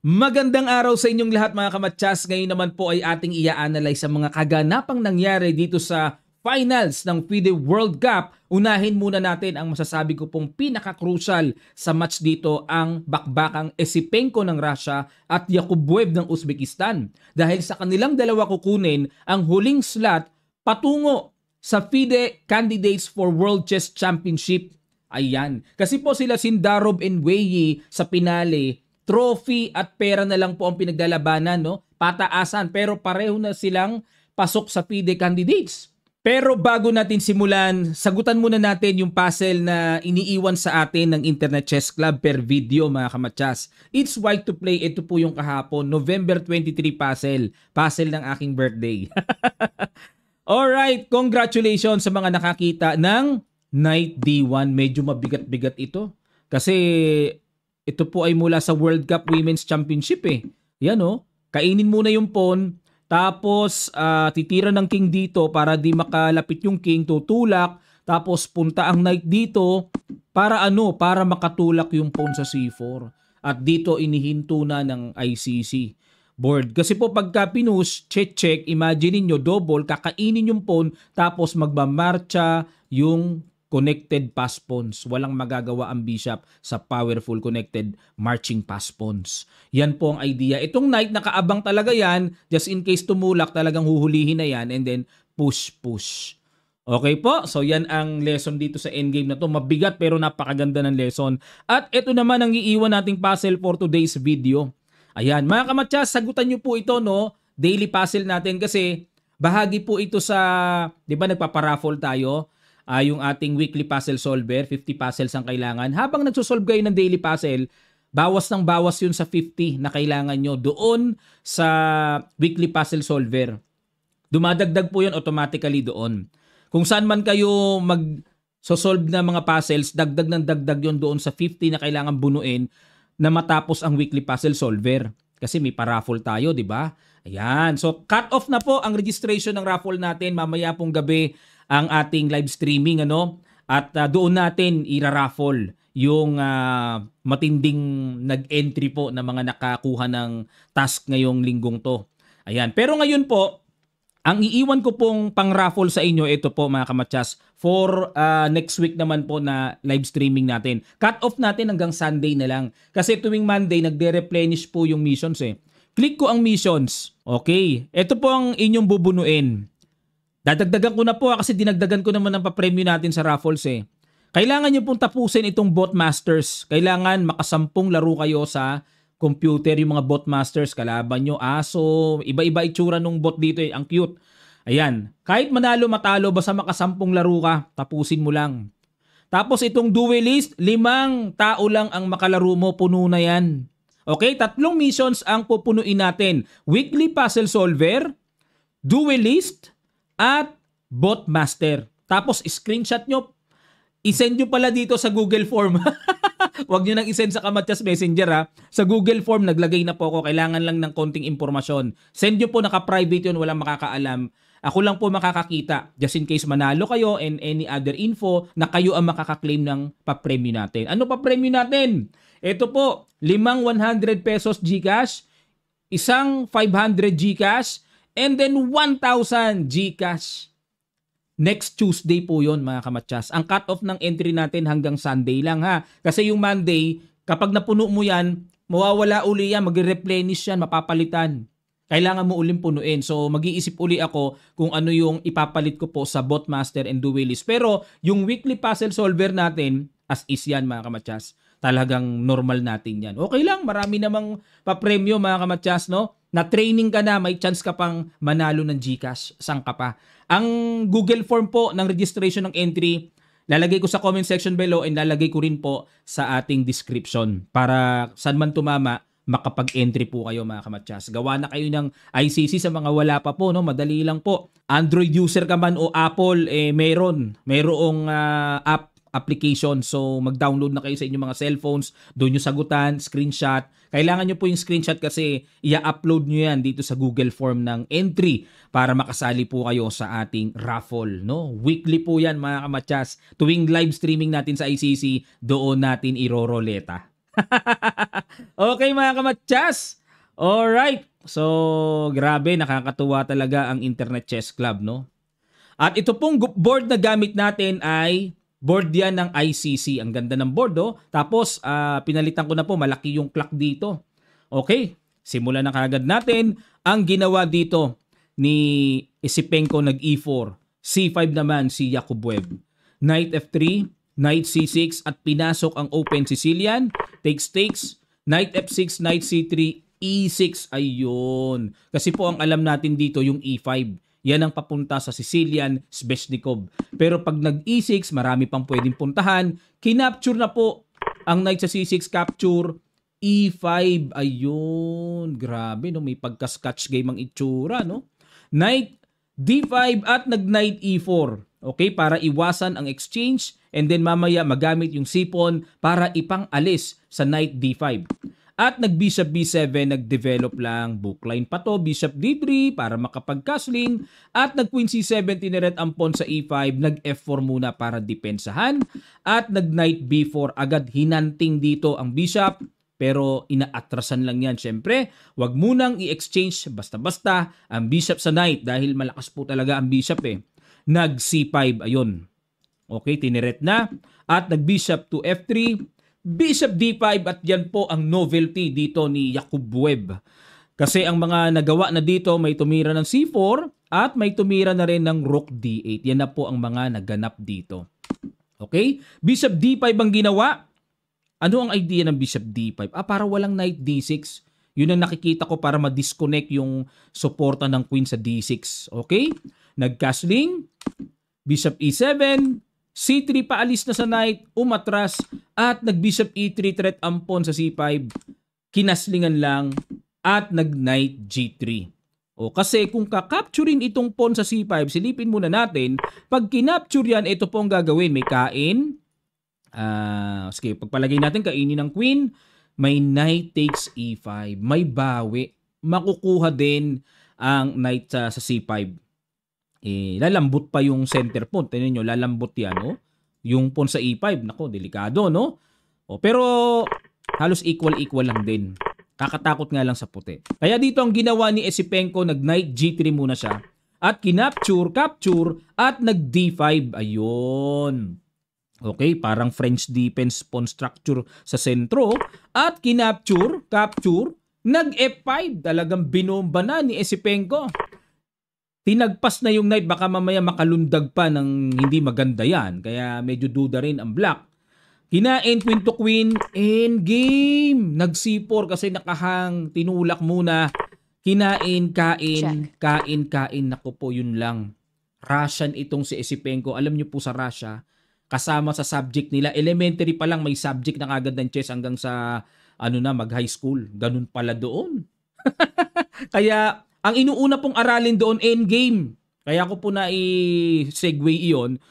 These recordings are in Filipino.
Magandang araw sa inyong lahat mga kamatsas. Ngayon naman po ay ating i-analyze ang mga kaganapang nangyari dito sa finals ng FIDE World Cup. Unahin muna natin ang masasabi ko pong pinaka-crucial sa match dito, ang bakbakang Esipenko ng Russia at Yakubov ng Uzbekistan. Dahil sa kanilang dalawa kukunin ang huling slot patungo sa FIDE Candidates for World Chess Championship. Ayan. Kasi po sila Sindarov and Weyi sa pinali, trophy at pera na lang po ang pinaglalabanan, no? Pataasan, pero pareho na silang pasok sa FIDE candidates. Pero bago natin simulan, sagutan muna natin yung puzzle na iniiwan sa atin ng Internet Chess Club per video mga kamatsas. It's White to Play, ito po yung kahapon, November 23 puzzle. Puzzle ng aking birthday. Alright, congratulations sa mga nakakita ng Knight D1. Medyo mabigat-bigat ito. Kasi ito po ay mula sa World Cup Women's Championship eh. Yan oh. Kainin muna yung pawn. Tapos titira ng king dito para di makalapit yung king. Tutulak. Tapos punta ang knight dito. Para ano? Para makatulak yung pawn sa c4. At dito inihinto na ng ICC board. Kasi po pagka pinush, check, imagine niyo double, kakainin yung pawn. Tapos magmamarcha yung connected pass pawns. Walang magagawa ang bishop sa powerful connected marching pass pawns. Yan po ang idea. Itong knight nakaabang talaga yan. Just in case tumulak, talagang huhulihin na yan. And then push. Okay po? So yan ang lesson dito sa endgame na to. Mabigat pero napakaganda ng lesson. At ito naman ang iiwan nating puzzle for today's video. Ayan. Mga kamatsas, sagutan nyo po ito, no? Daily puzzle natin kasi bahagi po ito sa, di ba nagpaparaffle tayo? Yung ating weekly puzzle solver, 50 puzzles ang kailangan. Habang nagsosolve kayo ng daily puzzle, bawas ng bawas yun sa 50 na kailangan nyo doon sa weekly puzzle solver. Dumadagdag po yun automatically doon. Kung saan man kayo mag-solve na mga puzzles, dagdag ng dagdag yun doon sa 50 na kailangan bunuin na matapos ang weekly puzzle solver. Kasi may paraffle tayo, di ba? Ayan. So, cut off na po ang registration ng raffle natin mamaya pong gabi ang ating live streaming, ano? At doon natin ira-raffle yung matinding nag-entry po na mga nakakuha ng task ngayong linggong to. Ayan. Pero ngayon po, ang iiwan ko pong pang-raffle sa inyo, ito po mga kamatsas, for next week naman po na live streaming natin. Cut off natin hanggang Sunday na lang. Kasi tuwing Monday, nagde-replenish po yung missions eh. Click ko ang missions. Okay. Ito po ang inyong bubunuin. Dadagdagan ko na po kasi dinagdagan ko naman ang papremyo natin sa raffles eh. Kailangan nyo pong tapusin itong bot masters. Kailangan makasampung laro kayo sa computer, yung mga bot masters. Kalaban nyo, aso, iba-iba itsura nung bot dito eh. Ang cute. Ayan. Kahit manalo matalo, basta makasampung laro ka, tapusin mo lang. Tapos itong duelist, 5 tao lang ang makalaro mo, puno na yan. Okay, 3 missions ang pupunuin natin. Weekly puzzle solver, duelist, at bot master. Tapos screenshot nyo, isend nyo pala dito sa Google Form. Huwag nyo nang isend sa Kamatsas Messenger ha. Sa Google Form, naglagay na po ako. Kailangan lang ng konting impormasyon. Send nyo po, naka-private yun, walang makakaalam. Ako lang po makakakita. Just in case manalo kayo and any other info na kayo ang makakaklaim ng papremyo natin. Ano papremyo natin? Ito po, 5 100 pesos GCash, isang 500 GCash, and then 1,000 GCash. Next Tuesday po yon mga kamatsas. Ang cut-off ng entry natin hanggang Sunday lang ha. Kasi yung Monday, kapag napuno mo yan, mawawala uli yan, mag-replenish yan, mapapalitan. Kailangan mo uling punuin. So mag-iisip uli ako kung ano yung ipapalit ko po sa bot master and duelist. Pero yung weekly puzzle solver natin, as is yan mga kamatsas. Talagang normal natin yan. Okay lang, marami namang papremyo mga kamatsas, no? Na training ka na, may chance ka pang manalo ng GCash. Saan ka pa? Ang Google Form po ng registration ng entry, lalagay ko sa comment section below and lalagay ko rin po sa ating description para saan man tumama, makapag-entry po kayo mga kamatsas. Gawa na kayo ng ICC sa mga wala pa po, no? Madali lang po. Android user ka man o Apple, mayroong app application. So mag-download na kayo sa inyong mga cellphones, doon nyo sagutan, screenshot. Kailangan nyo po yung screenshot kasi i-upload nyo yan dito sa Google Form ng entry para makasali po kayo sa ating raffle. No? Weekly po yan mga kamatsas. Tuwing live streaming natin sa ICC, doon natin iroroleta. Okay mga kamatsas. Alright. So, grabe, nakakatuwa talaga ang Internet Chess Club, no? At ito pong board na gamit natin ay board yan ng ICC. Ang ganda ng board, oh. Tapos, pinalitan ko na po, malaki yung clock dito. Okay, simulan na kagad natin. Ang ginawa dito ni Esipenko nag-E4. C5 naman si Yakubuev. Knight F3, Knight C6 at pinasok ang open Sicilian. Takes, Knight F6, Knight C3, E6. Ayun. Kasi po ang alam natin dito yung E5. Yan ang papunta sa Sicilian Sveshnikov. Pero pag nag-E6, marami pang pwedeng puntahan. Kinapture na po ang Knight sa C6 capture. E5. Ayun. Grabe, no? May pagka-scotch game ang itsura, no? Knight D5 at nag-Knight E4. Okay, para iwasan ang exchange and then mamaya magamit yung sipon para ipang-alis sa Knight D5. At nag-Bishop B7, nag-develop lang bookline pa to, Bishop D3 para makapag-castling. At nag-Queen C7, tineret ang pawn sa E5, nag-F4 muna para depensahan. At nag-Knight B4, agad hinanting dito ang Bishop. Pero inaatrasan lang yan. Siyempre, wag munang i-exchange basta-basta ang Bishop sa Knight dahil malakas po talaga ang Bishop eh. Nag-C5, ayun. Okay, tineret na. At nag-Bishop to F3, Bishop D5 at yan po ang novelty dito ni Yakubuev. Kasi ang mga nagawa na dito may tumira ng C4 at may tumira na rin ng Rook D8. Yan na po ang mga naganap dito. Okay? Bishop D5 ang ginawa. Ano ang idea ng Bishop D5? Para walang Knight D6. Yun ang nakikita ko para ma-disconnect yung suporta ng Queen sa D6. Okay? Nag-castling. Bishop E7. C3 paalis na sa Knight, umatras, at nag-Bishop E3 threat ang pawn sa C5, kinaslingan lang, at nag-Knight G3. O kasi kung kakapturin itong pawn sa C5, silipin muna natin, pag kinapture yan, ito po ang gagawin. May kain, sige, pagpalagay natin, kainin ng Queen, may Knight takes E5, may bawi, makukuha din ang Knight sa C5. Lalambot pa yung center pawn. Tingnan nyo, lalambot yan, no? Yung pawn sa E5, nako, delikado, no? Pero halos equal lang din. Kakatakot nga lang sa puti. Kaya dito ang ginawa ni Esipenko, nag-Knight G3 muna siya. At kinapture, capture, at nag-D5. Ayun. Okay, parang French defense pawn structure sa sentro. At kinapture, capture, nag-F5. Talagang binomba na ni Esipenko. Tinagpas na yung Knight, baka mamaya makalundag pa ng hindi maganda yan. Kaya medyo duda rin ang black. Kinain Queen to Queen, endgame. Nag-C4 kasi nakahang, tinulak muna. Kinain, kain. Naku po, yun lang. Russian itong si Esipenko. Alam niyo po sa Russia, kasama sa subject nila. Elementary pa lang may subject na agad ng chess hanggang sa mag-high school. Ganun pala doon. Kaya ang inuuna pong aralin doon, endgame. Kaya ko po na i-segue iyon.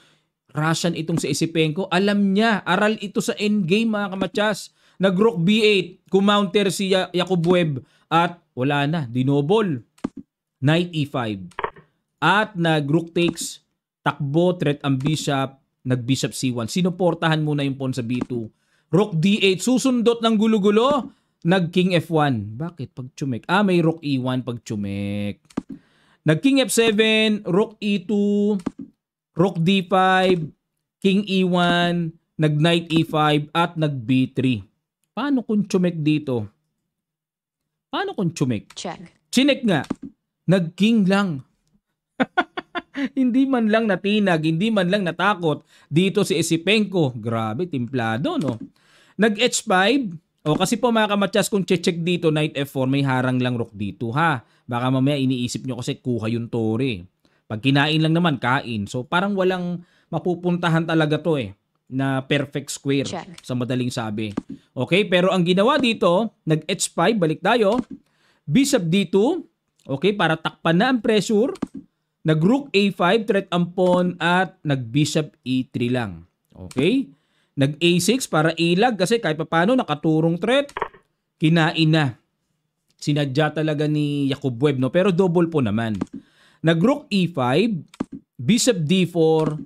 Russian itong si Esipenko. Alam niya, aral ito sa endgame mga kamatsas. Nag-Rook B8, kumounter si Yakubuev at wala na, dinobol. Knight E5. At nag-Rook takes, takbo, threat ang Bishop, nag-Bishop C1. Sinuportahan muna yung pawn sa B2. Rook D8, susundot ng gulo-gulo. Nag-King F1. Bakit? Pag chumek. May Rook E1 pag chumek. Nag-King F7, Rook E2, Rook D5, King E1, nag-Knight E5, at nag-B3. Paano kung chumek dito? Paano kung chumek? Check. Chinek nga. Nag-King lang. Hindi man lang natinag, hindi man lang natakot. Dito si Esipenko. Grabe, timplado, no? Nag-H5. Kasi po mga kamatsas, kung check dito, Knight F4, may harang lang Rook D2 ha. Baka mamaya iniisip nyo kasi kuha yung tore. Pag kinain lang naman, kain. So parang walang mapupuntahan talaga to na perfect square. Check. Sa madaling sabi. Okay, pero ang ginawa dito, nag-H5, balik tayo. Bishop D2, okay, para takpan na ang pressure. Nag-Rook A5, threat ang pawn, at nag-Bishop E3 lang. Okay? Nag-A6 para ilag kasi kahit paano nakaturong threat. Kinain na. Sinadya talaga ni Yakubuev, no? Pero double po naman. Nag-Rook E5, Bishop D4,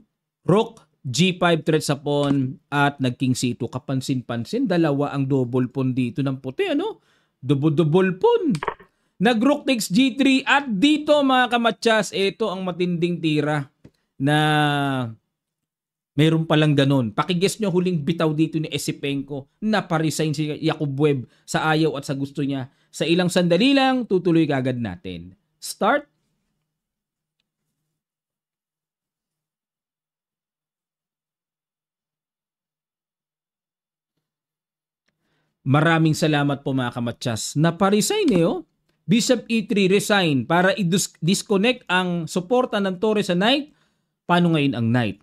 Rook G5 threat sa pawn at nag-king C2. Kapansin-pansin, dalawa ang double pawn dito ng puti, ano? Double pawn. Nag-rook takes G3 at dito mga kamatsas, ito ang matinding tira na meron palang ganun. Pakiguess nyo huling bitaw dito ni Esipenko na pa-resign si Yakubwev sa ayaw at sa gusto niya. Sa ilang sandali lang, tutuloy kagad natin. Start. Maraming salamat po mga kamatsas. Napa-resign oh. Bishop E3 resign para i-disconnect ang suporta ng Torre sa Knight. Paano ngayon ang Knight?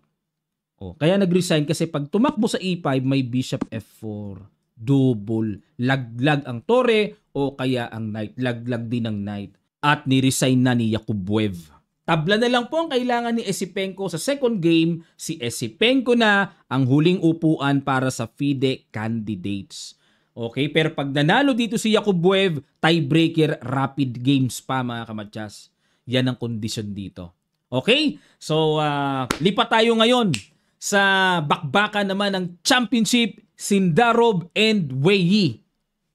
Kaya nag-resign kasi pag tumakbo sa E5 may Bishop F4. Double. Laglag ang Torre o kaya ang Knight. Laglag din ang Knight. At ni-resign na ni Yakubwev. Tabla na lang po ang kailangan ni Esipenko sa second game. Si Esipenko na ang huling upuan para sa FIDE candidates. Okay, pero pag nanalo dito si Yakubwev, tiebreaker, rapid games pa mga kamatsas. Yan ang kondisyon dito. Okay, so lipat tayo ngayon sa bakbakan naman ng championship, Sindarov and Weyi.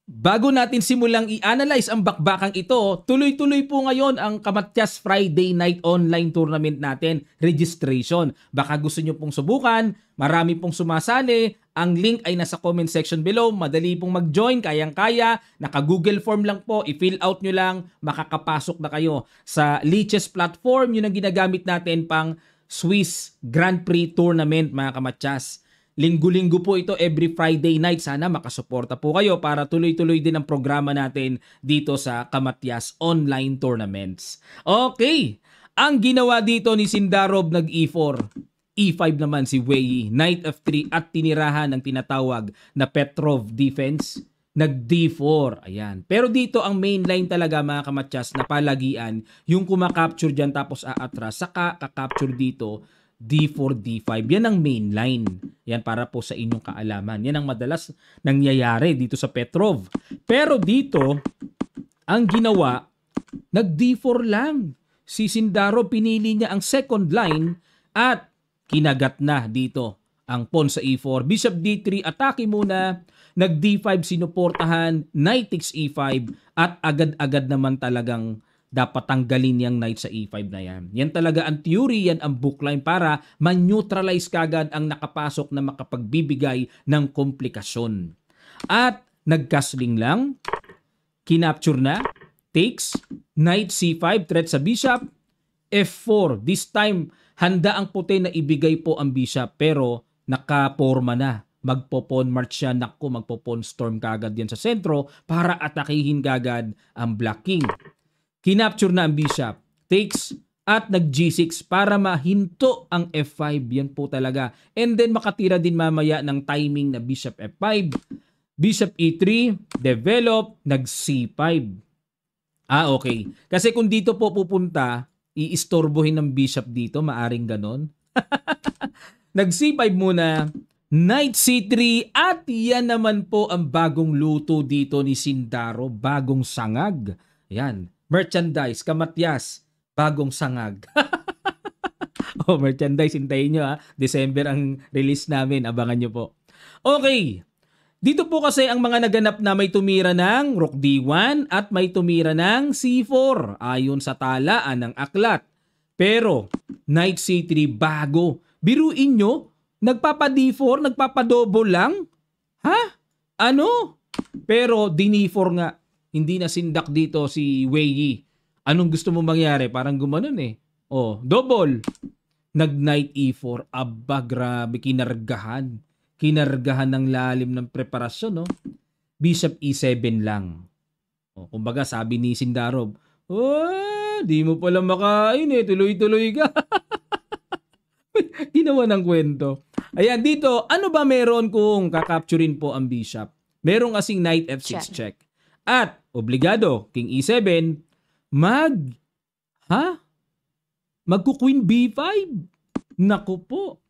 Bago natin simulang i-analyze ang bakbakang ito, tuloy-tuloy po ngayon ang Kamatyas Friday Night Online Tournament natin, registration. Baka gusto nyo pong subukan, marami pong sumasali, ang link ay nasa comment section below, madali pong mag-join, kayang-kaya, naka-Google form lang po, i-fill out nyo lang, makakapasok na kayo sa Liches platform, yun ang ginagamit natin pang Swiss Grand Prix Tournament mga kamatyas. Linggo-linggo po ito every Friday night. Sana makasuporta po kayo para tuloy-tuloy din ang programa natin dito sa Kamatyas Online Tournaments. Okay, ang ginawa dito ni Sindarov nag-E4. E5 naman si Weyi, Knight F3 at tinirahan ng tinatawag na Petrov defense. Nag-D4, ayan. Pero dito ang main line talaga mga kamatyas na palagian, yung kumakapture dyan tapos aatras, saka kakapture dito, D4, D5. Yan ang main line. Yan para po sa inyong kaalaman. Yan ang madalas nangyayari dito sa Petrov. Pero dito, ang ginawa, nag-D4 lang. Si Sindarov pinili niya ang second line at kinagat na dito ang pawn sa E4. Bishop D3, atake muna. Nag-D5, sinuportahan. Knight takes E5 at agad-agad naman talagang dapat tanggalin yung knight sa E5 na yan. Yan talaga ang theory, yan ang bookline para man-neutralize kagad ang nakapasok na makapagbibigay ng komplikasyon. At nag-castling lang, kinapture na, takes, knight C5, threat sa bishop, F4. This time, handa ang puti na ibigay po ang bishop pero nakaporma na. Magpo-pawn march siya, naku, magpo-pawn storm kagad yan sa sentro para atakihin kagad ang black king. Kinapture na ang bishop, takes, at nag-G6 para mahinto ang F5. Yan po talaga. And then makatira din mamaya ng timing na bishop F5. Bishop E3, develop, nag-C5. Okay. Kasi kung dito po pupunta, iistorbohin ng bishop dito, maaring ganon. Nag-C5 muna, Knight C3, at yan naman po ang bagong luto dito ni Sindarov, bagong sangag. Yan. Merchandise, kamatyas, bagong sangag. Merchandise, hintayin nyo ha. December ang release namin, abangan nyo po. Okay, dito po kasi ang mga naganap na may tumira ng Rook D1 at may tumira ng C4 ayon sa talaan ng aklat. Pero, Knight C3 bago. Biruin nyo, nagpapa-D4, nagpapa-double lang? Ha? Ano? Pero, D4 nga. Hindi na sindak dito si Weyi. Anong gusto mo mangyari? Parang gumanon eh. Double. Nag-Knight E4. Aba, grabe. Kinargahan. Kinargahan ng lalim ng preparasyon, no? Bishop E7 lang. Kumbaga, sabi ni Sindarov, di mo pala makain eh. Tuloy-tuloy ka. Ginawa ng kwento. Ayan, dito, ano ba meron kung kakapturin po ang bishop? Meron kasing Knight F6 check. At, obligado, King E7, magku-Queen B5. Naku po.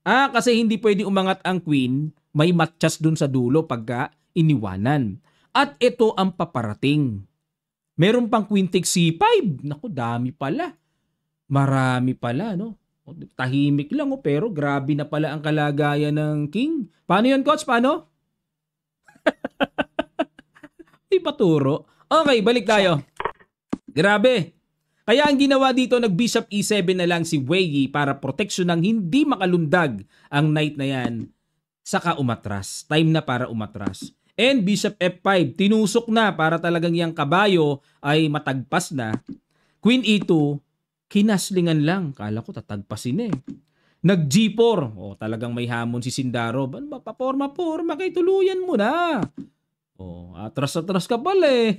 Kasi hindi pwede umangat ang Queen, may matchas dun sa dulo pagka iniwanan. At ito ang paparating. Meron pang Queen takes C5. Naku, dami pala. Marami pala, no? Tahimik lang pero grabe na pala ang kalagayan ng king. Paano yun, coach? Paano? Di paturo. Okay, balik tayo. Grabe. Kaya ang ginawa dito, nag-bishop e7 na lang si Wei para proteksyon ng hindi makalundag ang knight na yan. Saka umatras. Time na para umatras. And bishop f5, tinusok na para talagang yung kabayo ay matagpas na. Queen e2, kinaslingan lang. Kala ko tatagpasin eh. Nag g4. Talagang may hamon si Sindaro. Paporma-porma kay tuluyan mo na. Atras-atras ka pala eh.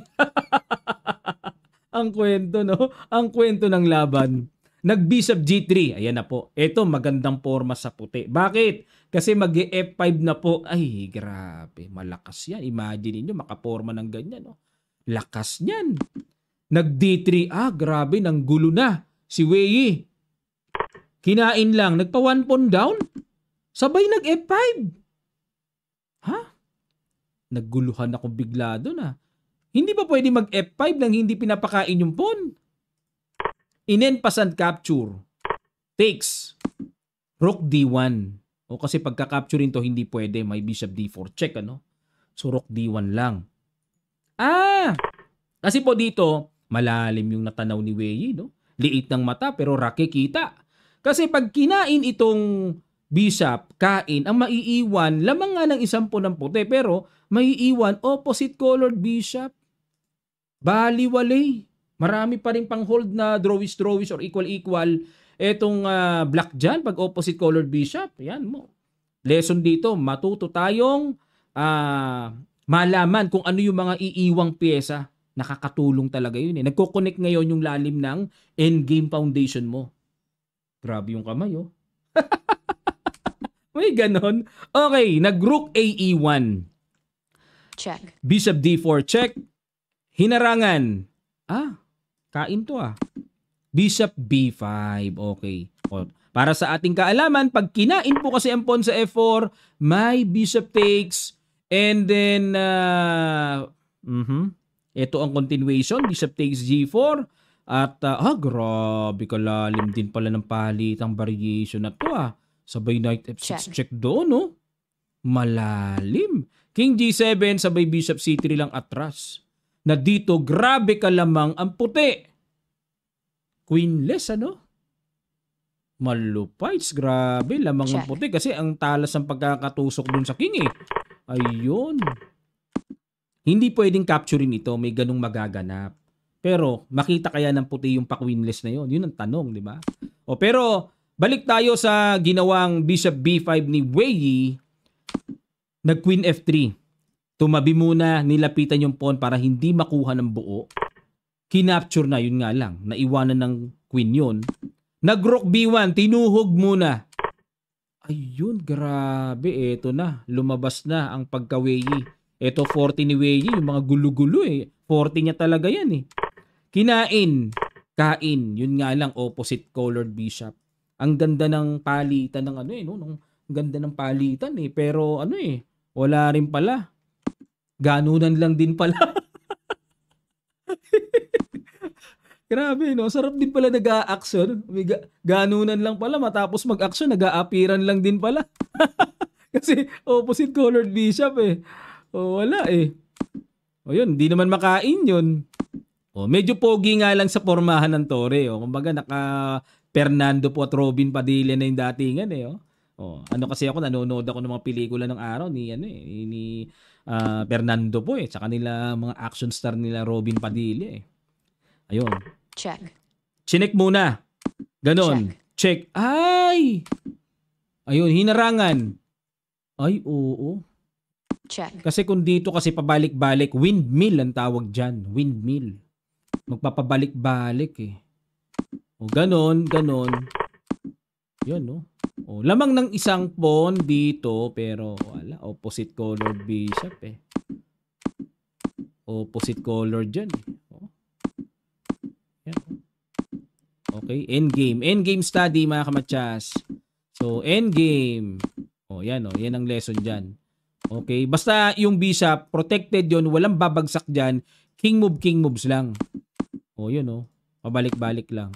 Ang kwento, no? Ang kwento ng laban. Nag-bishop g3. Ayan na po. Ito, magandang forma sa puti. Bakit? Kasi mag-f5 na po. Ay, grabe. Malakas yan. Imagine niyo makaporma ng ganyan, no? Lakas niyan. Nag-d3. Grabe. Nang gulo na. Si Wei. Kinain lang. Nagpa 1 pawn down? Sabay nag-f5. Ha? Nagguluhan ako bigla doon, Hindi ba pwede mag-F5 nang hindi pinapakain yung pawn? Inenpas and capture. Takes. Rook D1. Kasi pagka-capturein to, hindi pwede. May bishop D4. Check, So, rook D1 lang. Kasi po dito, malalim yung natanaw ni Wei, no? Liit ng mata, pero rake kita. Kasi pag kinain itong bishop, kain, ang maiiwan, lamang nga ng isang pawn ng puti, pero maiiwan opposite colored bishop. Baliwalay. Marami pa rin pang hold na drawish or equal-equal. Etong black dyan, pag opposite colored bishop, yan mo. Lesson dito, matuto tayong malaman kung ano yung mga iiwang pyesa. Nakakatulong talaga yun. Nagko-connect ngayon yung lalim ng endgame foundation mo. Grabe yung kamay, May ganon. Okay, nag-rook AE1. Check. Bishop D4, check. Hinarangan. Kain to Bishop B5. Okay. Para sa ating kaalaman, pag kinain po kasi ang pawn sa F4, may bishop takes. And then, ito ang continuation. Bishop takes G4. At, grabe kalalim din pala ng palitang variation na to Sabay knight F6 check doon, Malalim. King G7, sabay bishop C3 lang atras. Na dito, grabe ka lamang ang puti. Queenless, Malupites, grabe. Lamang ang puti kasi ang talas ng pagkakatusok dun sa king Ayun. Hindi pwedeng capturein ito. May ganung magaganap. Pero, makita kaya ng puti yung pa-queenless na yun? Yun ang tanong, di ba? Pero, balik tayo sa ginawang bishop B5 ni Wei. Nag-queen F3. Tumabi muna, nilapitan yung pawn para hindi makuha ng buo. Kinapture na, yun nga lang. Naiwanan ng queen yun. Nag-rook B1, tinuhog muna. Ayun, grabe. Eto na, lumabas na ang pagka-Wei. Eto 40 ni Wei, yung mga gulo-gulo 40 niya talaga yan Kinain, kain. Yun nga lang, opposite colored bishop. Ang ganda ng palitan ng Ang ganda ng palitan Pero wala rin pala. Ganunan lang din pala. Grabe, Sarap din pala nag-a-action. Ganunan lang pala. Matapos mag-action, nag-a-appearan lang din pala. Kasi opposite colored bishop wala yun, hindi naman makain yun. Medyo pogi nga lang sa pormahan ng Torre. Kumbaga, naka-Fernando po at Robin Padilla na yung datingan kasi ako, nanonood ako ng mga pelikula ng araw ni Fernando po tsaka nila mga action star nila Robin Padilla Ayun. Check. Chinek muna. Ganon. Check. Ay! Ayun, hinarangan. Ay, oo. Check. Kasi kung dito kasi pabalik-balik, windmill ang tawag dyan. Windmill. Magpapabalik-balik ganon. Yun, lamang ng isang pawn dito, pero wala. Opposite colored bishop Opposite colored dyan Yan. Okay, endgame. Endgame study, mga kamatsas. So, endgame. Yan ang lesson dyan. Okay, basta yung bishop, protected yon, walang babagsak dyan. King moves lang. Yun, pabalik-balik lang.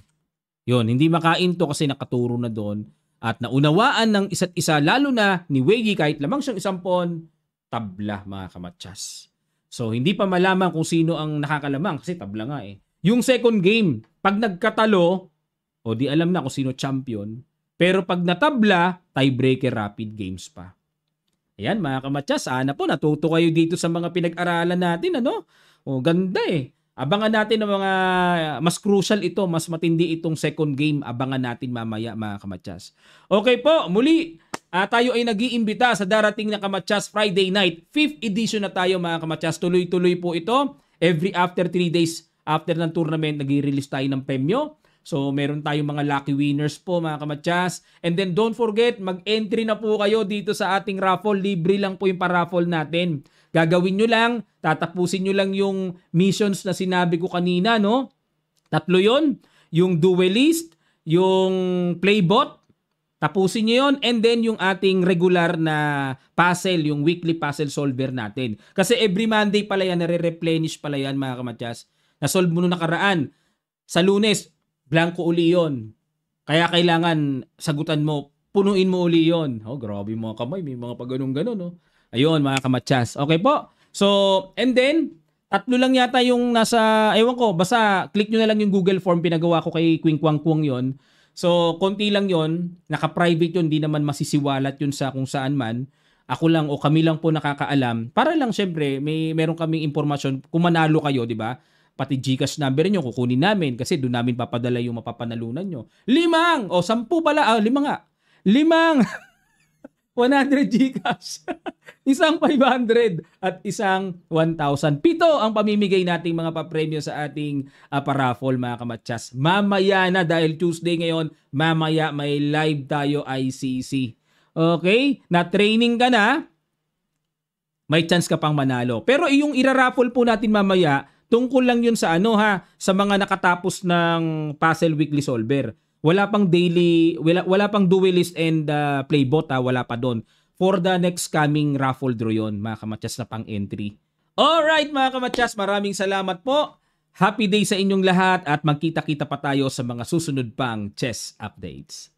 Yun, hindi makain to kasi nakaturo na doon at naunawaan ng isa't isa, lalo na ni Wiggy kahit lamang siyang isang pawn, tabla mga kamatsas. So hindi pa malaman kung sino ang nakakalamang kasi tabla nga eh. Yung second game, pag nagkatalo, o di alam na kung sino champion, pero pag natabla, tiebreaker rapid games pa. Ayan mga kamatsas, sana po natuto kayo dito sa mga pinag-aralan natin, ano? O ganda eh. Abangan natin ang mga mas crucial ito, mas matindi itong second game. Abangan natin mamaya mga kamatsas. Okay po, muli tayo ay nag-iimbita sa darating na Kamatsas Friday night. 5th edition na tayo mga kamatsas. Tuloy-tuloy po ito. Every after 3 days after ng tournament, nag-release tayo ng premyo. So meron tayong mga lucky winners po mga kamatsas. And then don't forget, mag-entry na po kayo dito sa ating raffle. Libre lang po yung pa-raffle natin. Gagawin nyo lang, tatapusin nyo lang yung missions na sinabi ko kanina, no? 3 yon, yung duelist, yung playbot, tapusin nyo yon, and then yung ating regular na puzzle, yung weekly puzzle solver natin. Kasi every Monday pala yan, nare-replenish pala yan mga kamatsas. Na-solve mo nung nakaraan. Sa Lunes, blanco uli yon. Kaya kailangan sagutan mo, punuin mo uli yon. Oh, grabe mga kamay, may mga pag-ganun-ganon, no? Ayun, mga kamatsas. Okay po? So, and then, 3 lang yata yung nasa, ewan ko, basta click nyo na lang yung Google form, pinagawa ko kay Queen Kwang Kwang yon. So, konti lang yon, naka-private yon, di naman masisiwalat yun sa kung saan man. Ako lang o kami lang po nakakaalam. Para lang syempre, meron kaming impormasyon kung manalo kayo, di ba? Pati GCash number nyo, kukunin namin kasi doon namin papadala yung mapapanalunan nyo. 5 o 10 pala, 5 nga. 5 100 GCash. Isang 500 at isang 1,000. 7 ang pamimigay nating mga papremyo sa ating paraffle mga kamatsas. Mamaya na dahil Tuesday ngayon, mamaya may live tayo ICC. Okay? Na-training ka na, may chance ka pang manalo. Pero yung iraraffle po natin mamaya, tungkol lang yun sa sa mga nakatapos ng Puzzle Weekly Solver. Wala pang daily, wala pang duelist and playbot wala pa doon. For the next coming raffle draw yun, mga kamatsas na pang entry. Alright mga kamatsas, maraming salamat po. Happy day sa inyong lahat at magkita-kita pa tayo sa mga susunod pang chess updates.